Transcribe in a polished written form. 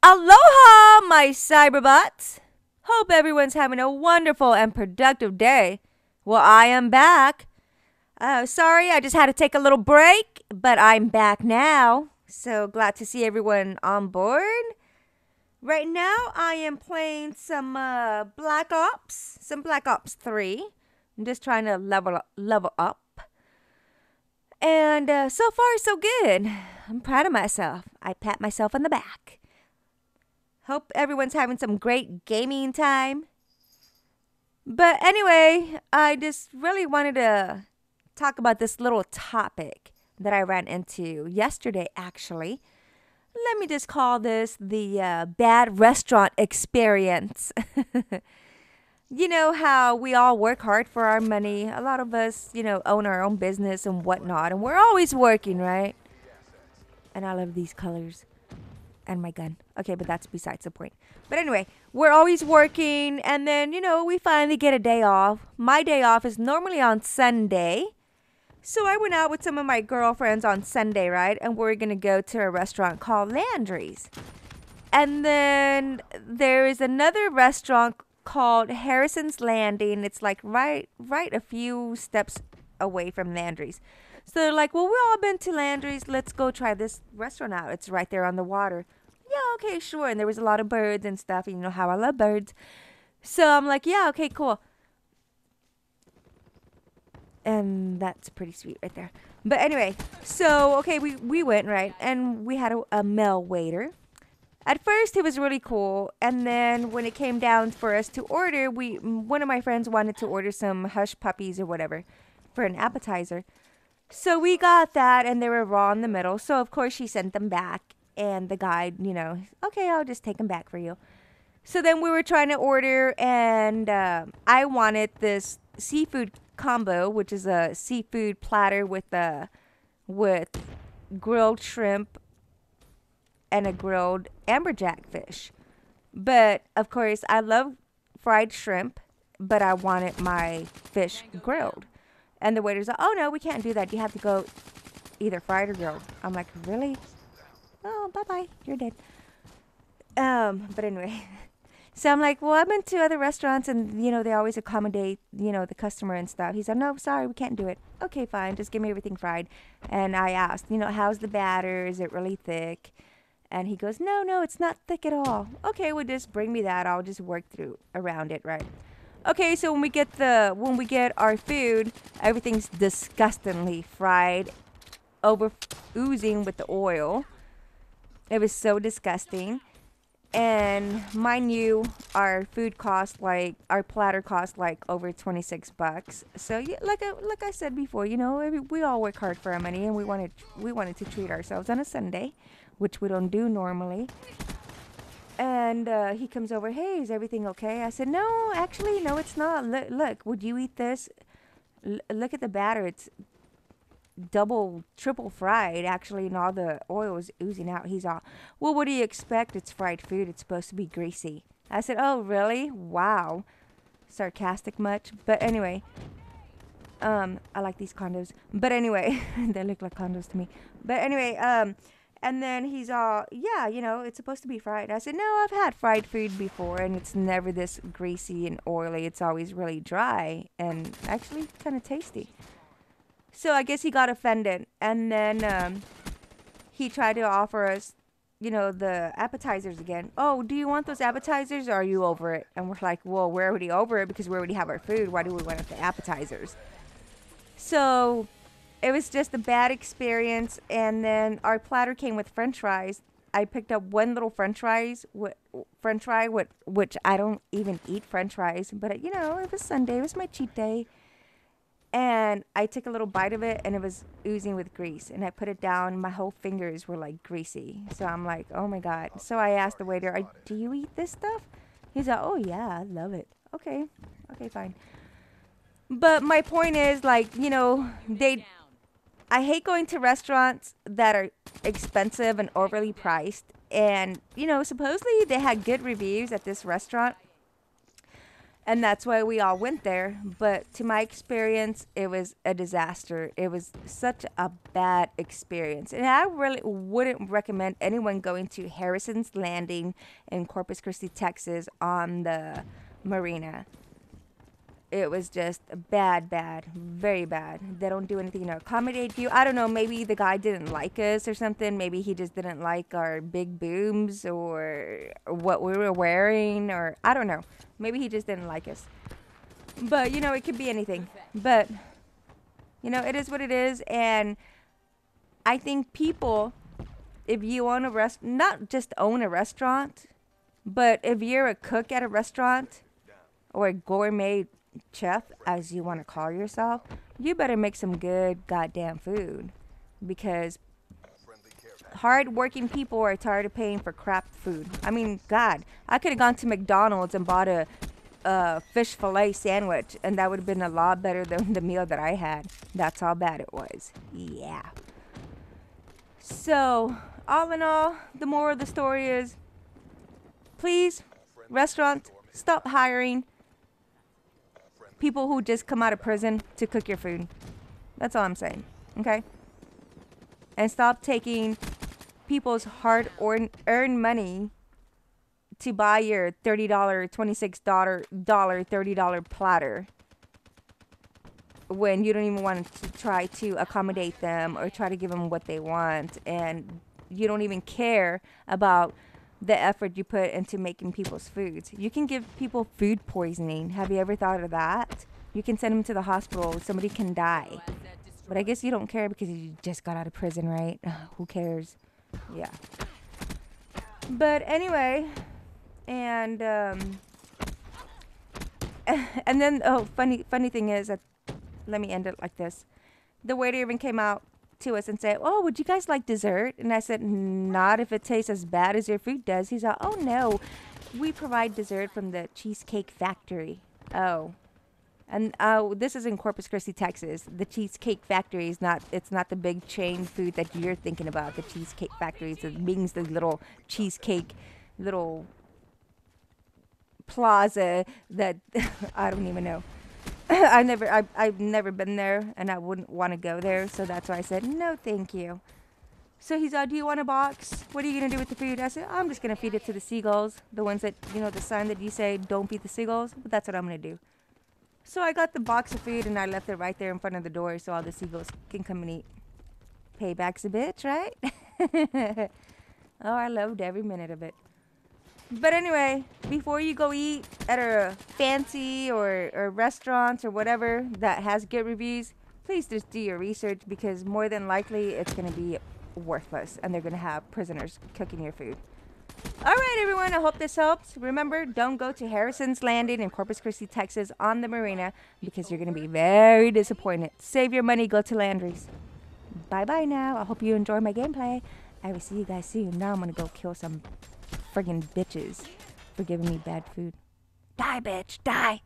Aloha, my cyberbots! Hope everyone's having a wonderful and productive day. Well, I am back. Sorry, I just had to take a little break, but I'm back now. So glad to see everyone on board. Right now, I am playing some Black Ops 3. I'm just trying to level up. And so far, so good. I'm proud of myself. I pat myself on the back. Hope everyone's having some great gaming time. But anyway, I just really wanted to talk about this little topic that I ran into yesterday, actually. Let me just call this the bad restaurant experience. You know how we all work hard for our money. A lot of us, own our own business and whatnot. And we're always working, right? And I love these colors. And my gun. Okay, but that's besides the point. But anyway, we're always working. And then, we finally get a day off. My day off is normally on Sunday. So I went out with some of my girlfriends on Sunday, right? And we're going to go to a restaurant called Landry's. And then there is another restaurant called Harrison's Landing. It's like right a few steps away from Landry's. So they're like, well, we've all been to Landry's. Let's go try this restaurant out. It's right there on the water. Yeah, okay, sure. And there was a lot of birds and stuff. And you know how I love birds. So I'm like, yeah, okay, cool. And that's pretty sweet right there. But anyway, so, okay, we went, right? And we had a male waiter. At first, he was really cool. And then when it came down for us to order, one of my friends wanted to order some hush puppies or whatever for an appetizer. So we got that, and they were raw in the middle. So, of course, she sent them back. And the guy, okay, I'll just take them back for you. So then we were trying to order, and I wanted this seafood combo, which is a seafood platter with grilled shrimp and a grilled amberjack fish. But, of course, I love fried shrimp, but I wanted my fish grilled. And the waiter's like, oh, no, we can't do that. You have to go either fried or grilled. I'm like, really? Oh, bye-bye. You're dead. But anyway. So I'm like, well, I've been to other restaurants and, they always accommodate, the customer and stuff. He said, no, sorry, we can't do it. Okay, fine. Just give me everything fried. And I asked, how's the batter? Is it really thick? And he goes, no, it's not thick at all. Okay, well, just bring me that. I'll just work through around it, right? Okay, so when we get our food, everything's disgustingly fried, over oozing with the oil. It was so disgusting. And mind you, our platter cost like over $26. So yeah, like I said before, we all work hard for our money, and we wanted to treat ourselves on a Sunday, which we don't do normally. And he comes over, hey, is everything okay? I said, no, actually, no, it's not. Look, would you eat this? Look at the batter. It's double, triple fried, actually, and all the oil is oozing out. He's all, well, what do you expect? It's fried food. It's supposed to be greasy. I said, oh, really? Wow. Sarcastic much? But anyway, I like these condos. But anyway, they look like condos to me. But anyway, and then he's all, yeah, it's supposed to be fried. I said, no, I've had fried food before, and it's never this greasy and oily. It's always really dry and actually kind of tasty. So I guess he got offended. And then he tried to offer us, the appetizers again. Oh, do you want those appetizers, or are you over it? And we're like, well, we're already over it because we already have our food. Why do we want the appetizers? So it was just a bad experience. And then our platter came with french fries. I picked up one little french fry, which I don't even eat french fries. But, it was Sunday. It was my cheat day. And I took a little bite of it, and it was oozing with grease. And I put it down. My whole fingers were, like, greasy. So I'm like, oh, my God. So I asked the waiter, do you eat this stuff? He's like, oh, yeah, I love it. Okay, fine. But my point is, like, I hate going to restaurants that are expensive and overly priced. And, supposedly they had good reviews at this restaurant. And that's why we all went there. But to my experience, it was a disaster. It was such a bad experience. And I really wouldn't recommend anyone going to Harrison's Landing in Corpus Christi, Texas on the marina. It was just bad, bad, very bad. They don't do anything to accommodate you. I don't know, maybe the guy didn't like us or something. Maybe he just didn't like our big booms or what we were wearing, or I don't know. Maybe he just didn't like us. But, you know, it could be anything. But, you know, it is what it is. And I think people, if you own a not just own a restaurant, but if you're a cook at a restaurant or a gourmet chef, as you want to call yourself, you better make some good goddamn food, because hard-working people are tired of paying for crap food. I mean, God, I could have gone to McDonald's and bought a fish fillet sandwich, and that would have been a lot better than the meal that I had. That's how bad it was. Yeah. So, all in all, the moral of the story is, please, restaurants, stop hiring people who just come out of prison to cook your food. That's all I'm saying. Okay? And stop taking people's hard-earned money to buy your $30, $26, $30 platter when you don't even want to try to accommodate them or try to give them what they want, and you don't even care about the effort you put into making people's foods. You can give people food poisoning. Have you ever thought of that? You can send them to the hospital. Somebody can die. But I guess you don't care because you just got out of prison, right? Who cares? Yeah. But anyway, and and then, oh, funny thing is that, let me end it like this. The waiter even came out to us and said, "Oh, would you guys like dessert?" And I said, "Not if it tastes as bad as your food does." He's like, "Oh no, we provide dessert from the Cheesecake Factory." Oh, and this is in Corpus Christi, Texas. The Cheesecake Factory is not. It's not the big chain food that you're thinking about. The Cheesecake Factory means the little cheesecake, little plaza that I don't even know. I've never been there, and I wouldn't want to go there, so that's why I said no, thank you. So he's like, "Do you want a box? What are you gonna do with the food?" I said, "I'm just gonna feed it to the seagulls, the ones that, you know, the sign that you say don't feed the seagulls." But that's what I'm gonna do. So I got the box of food and I left it right there in front of the door so all the seagulls can come and eat. Payback's a bitch, right? Oh, I loved every minute of it. But anyway, before you go eat at a fancy or restaurants or whatever that has good reviews, please just do your research, because more than likely it's going to be worthless and they're going to have prisoners cooking your food. All right, everyone, I hope this helps. Remember, don't go to Harrison's Landing in Corpus Christi, Texas on the marina, because you're going to be very disappointed. Save your money, go to Landry's. Bye-bye now. I hope you enjoy my gameplay. I will see you guys soon. Now I'm going to go kill some friggin' bitches for giving me bad food. Die, bitch, die!